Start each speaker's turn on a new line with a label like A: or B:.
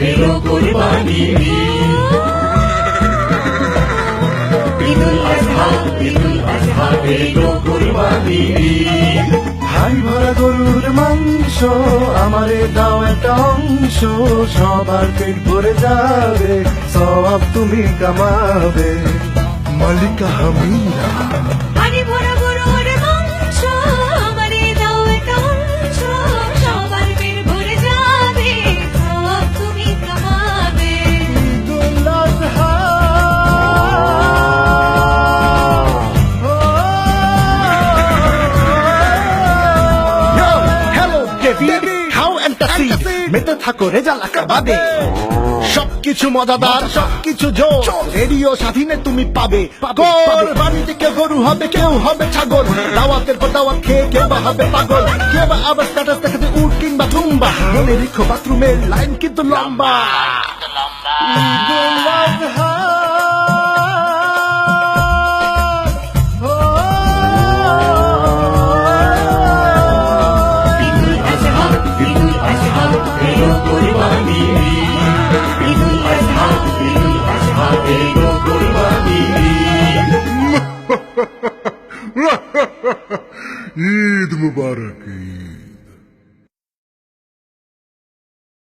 A: এলো কুরবানির ঈদ। ঈদুল আজহা, ঈদুল আজহা, এলো কুরবানির ঈদ।
B: হাই ভরা গরুর মাংস আমারে দাও একটা অংশ, সবার পেট ভরে যাবে, সওয়াব তুমি কামাবে। মালিকা হামিরা
C: হাড়ি ভরা গরুর মাংস আমারে দাও একটা অংশ, সবার পেট ভরে যাবে, সব তুমি কামাবে।
B: Eid ul Adha
D: hello David, how antacid, মেতে থাকো রেজালা কাবাবে। সবকিছু মজাদার, সবকিছু জোর, রেডিও স্বাধীনে তুমি পাবে। বাড়ি থেকে গরু হবে, কেউ হবে ছাগল, দাওয়াতের পর দাওয়াত খেয়ে কেউ বা হবে পাগল, কেউ বা আবার স্ট্যাটাস দেখাতে উট কিংবা টুম্বা। মনে রেখো বাথরুমের লাইন কিন্তু লম্বা।
B: ঈদুল আজহা
A: ঈদুল আজহা, ঈদুল আজহা, এলো কুরবানির ঈদ। ঈদুল আজহা, ঈদুল আজহা, এলো কুরবানির ঈদ।
E: ঈদ মুবারক ঈদ।